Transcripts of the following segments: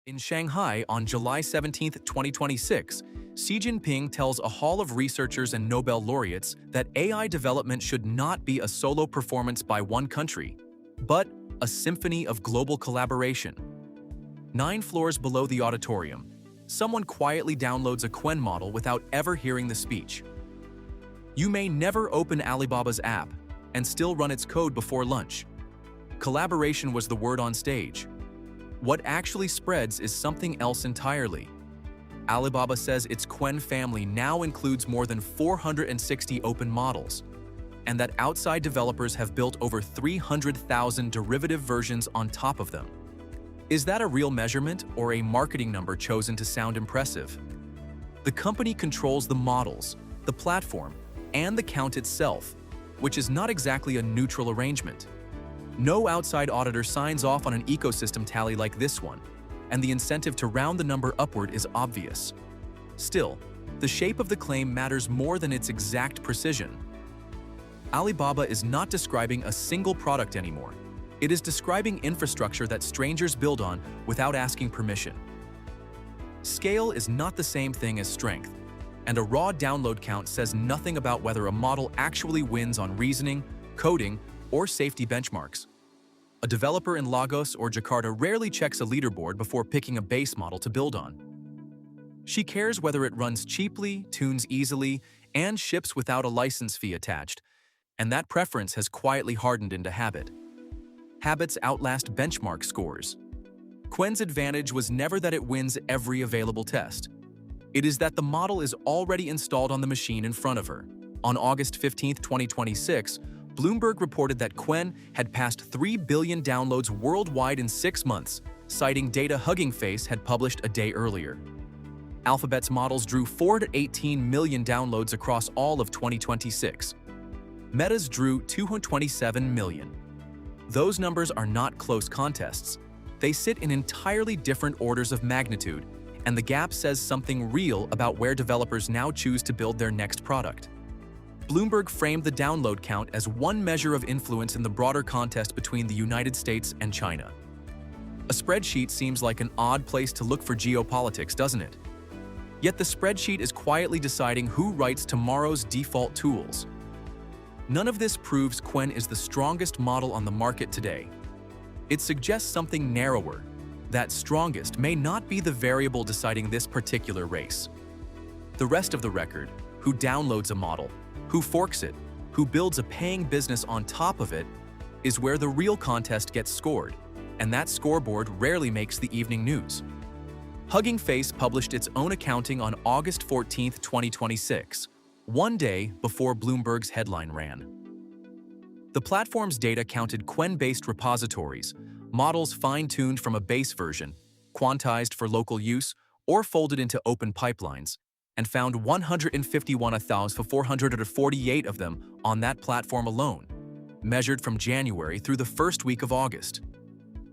In Shanghai on July 17, 2026, Xi Jinping tells a hall of researchers and Nobel laureates that AI development should not be a solo performance by one country, but a symphony of global collaboration. 9 floors below the auditorium, someone quietly downloads a Qwen model without ever hearing the speech. You may never open Alibaba's app and still run its code before lunch. Collaboration was the word on stage. What actually spreads is something else entirely. Alibaba says its Qwen family now includes more than 460 open models, and that outside developers have built over 300,000 derivative versions on top of them. Is that a real measurement or a marketing number chosen to sound impressive? The company controls the models, the platform, and the count itself, which is not exactly a neutral arrangement. No outside auditor signs off on an ecosystem tally like this one, and the incentive to round the number upward is obvious. Still, the shape of the claim matters more than its exact precision. Alibaba is not describing a single product anymore. It is describing infrastructure that strangers build on without asking permission. Scale is not the same thing as strength, and a raw download count says nothing about whether a model actually wins on reasoning, coding, or safety benchmarks. A developer in Lagos or Jakarta rarely checks a leaderboard before picking a base model to build on. She cares whether it runs cheaply, tunes easily, and ships without a license fee attached, and that preference has quietly hardened into habit. Habits outlast benchmark scores. Qwen's advantage was never that it wins every available test. It is that the model is already installed on the machine in front of her. On August 15, 2026, Bloomberg reported that Qwen had passed 3 billion downloads worldwide in 6 months, citing data Hugging Face had published a day earlier. Alphabet's models drew 418 million downloads across all of 2026. Meta's drew 227 million. Those numbers are not close contests. They sit in entirely different orders of magnitude, and the gap says something real about where developers now choose to build their next product. Bloomberg framed the download count as one measure of influence in the broader contest between the United States and China. A spreadsheet seems like an odd place to look for geopolitics, doesn't it? Yet the spreadsheet is quietly deciding who writes tomorrow's default tools. None of this proves Qwen is the strongest model on the market today. It suggests something narrower, that strongest may not be the variable deciding this particular race. The rest of the record, who downloads a model, who forks it, who builds a paying business on top of it, is where the real contest gets scored, and that scoreboard rarely makes the evening news. Hugging Face published its own accounting on August 14, 2026, one day before Bloomberg's headline ran. The platform's data counted Qwen-based repositories, models fine-tuned from a base version, quantized for local use, or folded into open pipelines, and found 151,448 of them on that platform alone, measured from January through the first week of August.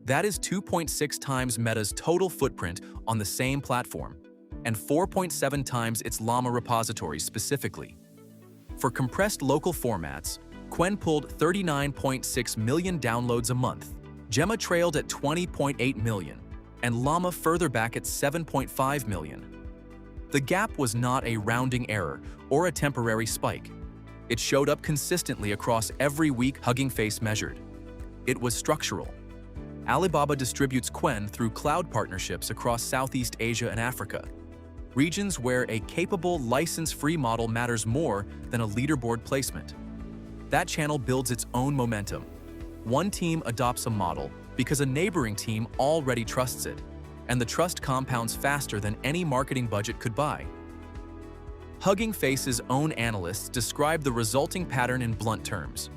That is 2.6 times Meta's total footprint on the same platform, and 4.7 times its Llama repositories specifically. For compressed local formats, Qwen pulled 39.6 million downloads a month, Gemma trailed at 20.8 million, and Llama further back at 7.5 million. The gap was not a rounding error or a temporary spike. It showed up consistently across every week Hugging Face measured. It was structural. Alibaba distributes Qwen through cloud partnerships across Southeast Asia and Africa, regions where a capable, license-free model matters more than a leaderboard placement. That channel builds its own momentum. One team adopts a model because a neighboring team already trusts it, and the trust compounds faster than any marketing budget could buy. Hugging Face's own analysts describe the resulting pattern in blunt terms.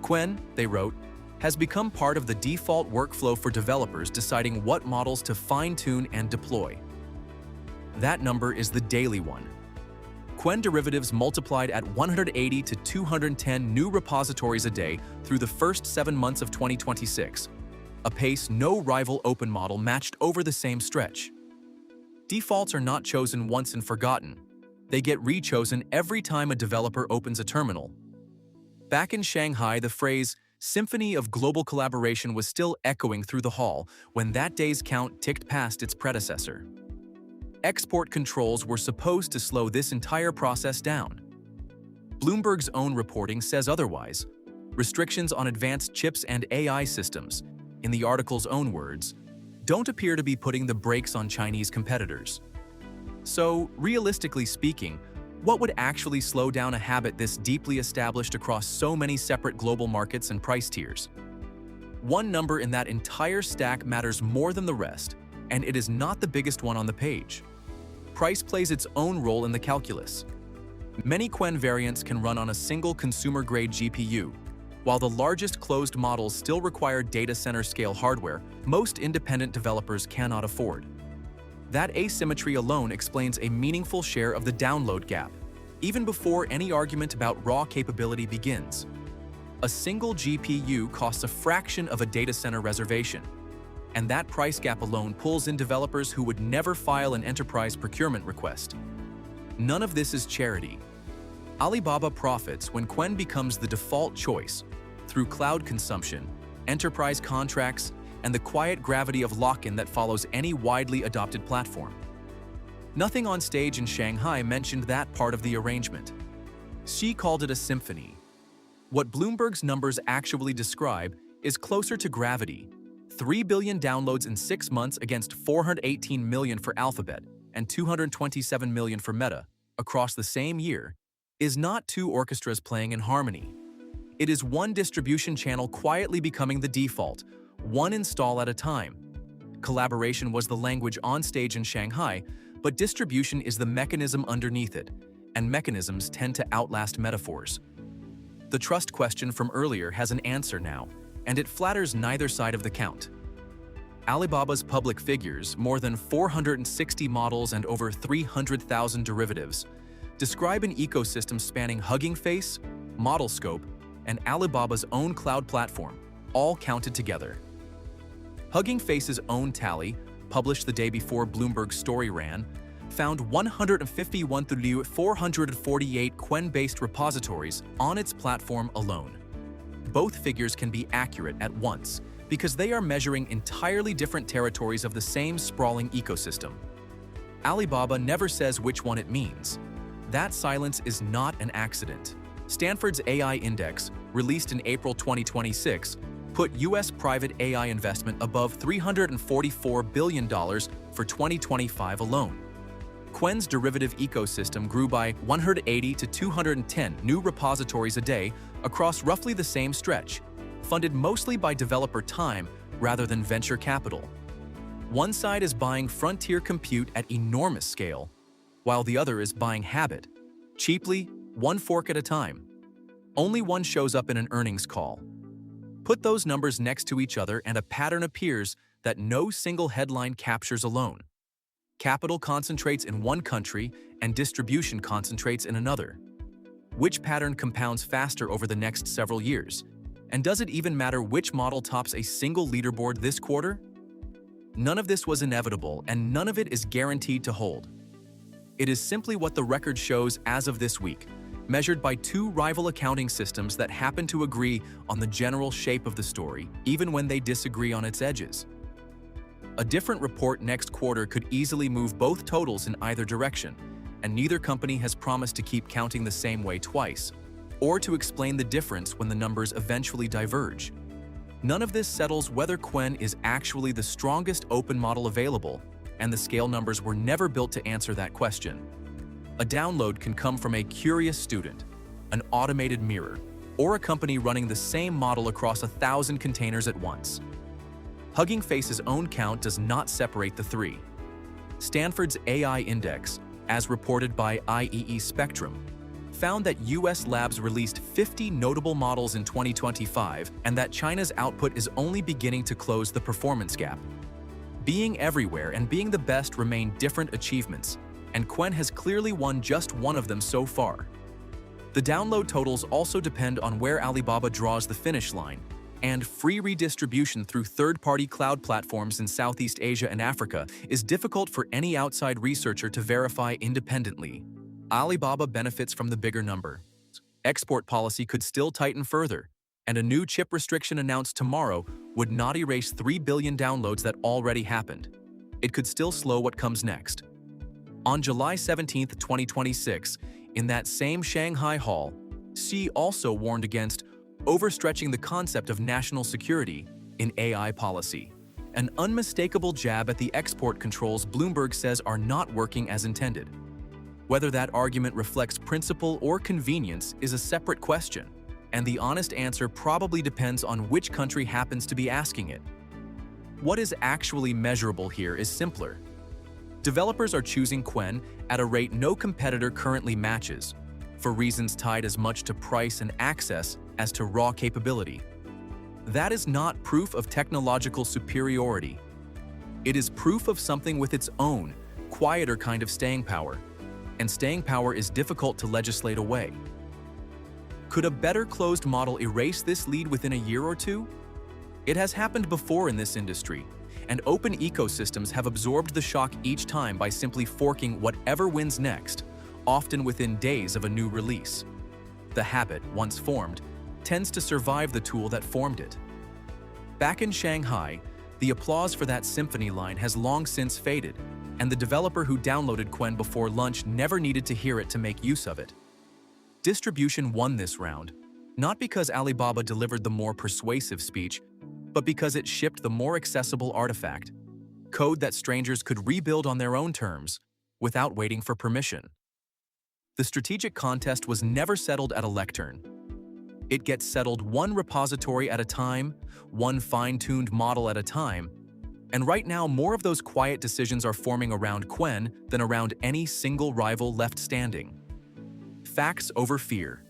Qwen, they wrote, has become part of the default workflow for developers deciding what models to fine-tune and deploy. That number is the daily one. Qwen derivatives multiplied at 180 to 210 new repositories a day through the first 7 months of 2026, a pace no rival open model matched over the same stretch. Defaults are not chosen once and forgotten. They get re-chosen every time a developer opens a terminal. Back in Shanghai, the phrase Symphony of global collaboration was still echoing through the hall when that day's count ticked past its predecessor. Export controls were supposed to slow this entire process down. Bloomberg's own reporting says otherwise. Restrictions on advanced chips and AI systems, in the article's own words, don't appear to be putting the brakes on Chinese competitors. So, realistically speaking, what would actually slow down a habit this deeply established across so many separate global markets and price tiers? One number in that entire stack matters more than the rest, and it is not the biggest one on the page. Price plays its own role in the calculus. Many Qwen variants can run on a single consumer-grade GPU. While the largest closed models still require data center-scale hardware, most independent developers cannot afford. That asymmetry alone explains a meaningful share of the download gap, even before any argument about raw capability begins. A single GPU costs a fraction of a data center reservation, and that price gap alone pulls in developers who would never file an enterprise procurement request. None of this is charity. Alibaba profits when Qwen becomes the default choice through cloud consumption, enterprise contracts, and the quiet gravity of lock-in that follows any widely adopted platform. Nothing on stage in Shanghai mentioned that part of the arrangement. Xi called it a symphony. What Bloomberg's numbers actually describe is closer to gravity. 3 billion downloads in 6 months against 418 million for Alphabet and 227 million for Meta across the same year is not two orchestras playing in harmony. It is one distribution channel quietly becoming the default, one install at a time. Collaboration was the language on stage in Shanghai, but distribution is the mechanism underneath it, and mechanisms tend to outlast metaphors. The trust question from earlier has an answer now, and it flatters neither side of the count. Alibaba's public figures, more than 460 models and over 300,000 derivatives, describe an ecosystem spanning Hugging Face, Model Scope, and Alibaba's own cloud platform, all counted together. Hugging Face's own tally, published the day before Bloomberg's story ran, found 151,448 Qwen-based repositories on its platform alone. Both figures can be accurate at once because they are measuring entirely different territories of the same sprawling ecosystem. Alibaba never says which one it means. That silence is not an accident. Stanford's AI Index, released in April 2026, put U.S. private AI investment above $344 billion for 2025 alone. Qwen's derivative ecosystem grew by 180 to 210 new repositories a day across roughly the same stretch, funded mostly by developer time rather than venture capital. One side is buying frontier compute at enormous scale, while the other is buying habit, cheaply, one fork at a time. Only one shows up in an earnings call. Put those numbers next to each other and a pattern appears that no single headline captures alone. Capital concentrates in one country and distribution concentrates in another. Which pattern compounds faster over the next several years? And does it even matter which model tops a single leaderboard this quarter? None of this was inevitable, and none of it is guaranteed to hold. It is simply what the record shows as of this week, measured by two rival accounting systems that happen to agree on the general shape of the story, even when they disagree on its edges. A different report next quarter could easily move both totals in either direction, and neither company has promised to keep counting the same way twice, or to explain the difference when the numbers eventually diverge. None of this settles whether Qwen is actually the strongest open model available, and the scale numbers were never built to answer that question. A download can come from a curious student, an automated mirror, or a company running the same model across 1,000 containers at once. Hugging Face's own count does not separate the three. Stanford's AI Index, as reported by IEE Spectrum, found that US labs released 50 notable models in 2025 and that China's output is only beginning to close the performance gap. Being everywhere and being the best remain different achievements, and Qwen has clearly won just one of them so far. The download totals also depend on where Alibaba draws the finish line, and free redistribution through third-party cloud platforms in Southeast Asia and Africa is difficult for any outside researcher to verify independently. Alibaba benefits from the bigger number. Export policy could still tighten further, And a new chip restriction announced tomorrow would not erase 3 billion downloads that already happened. It could still slow what comes next. On July 17, 2026, in that same Shanghai hall, Xi also warned against overstretching the concept of national security in AI policy. An unmistakable jab at the export controls Bloomberg says are not working as intended. Whether that argument reflects principle or convenience is a separate question, and the honest answer probably depends on which country happens to be asking it. What is actually measurable here is simpler. Developers are choosing Qwen at a rate no competitor currently matches, for reasons tied as much to price and access as to raw capability. That is not proof of technological superiority. It is proof of something with its own, quieter kind of staying power, and staying power is difficult to legislate away. Could a better closed model erase this lead within a year or two? It has happened before in this industry, and open ecosystems have absorbed the shock each time by simply forking whatever wins next, often within days of a new release. The habit, once formed, tends to survive the tool that formed it. Back in Shanghai, the applause for that Symphony line has long since faded, and the developer who downloaded Qwen before lunch never needed to hear it to make use of it. Distribution won this round, not because Alibaba delivered the more persuasive speech, but because it shipped the more accessible artifact, code that strangers could rebuild on their own terms, without waiting for permission. The strategic contest was never settled at a lectern. It gets settled one repository at a time, one fine-tuned model at a time, and right now more of those quiet decisions are forming around Qwen than around any single rival left standing. Facts over fear.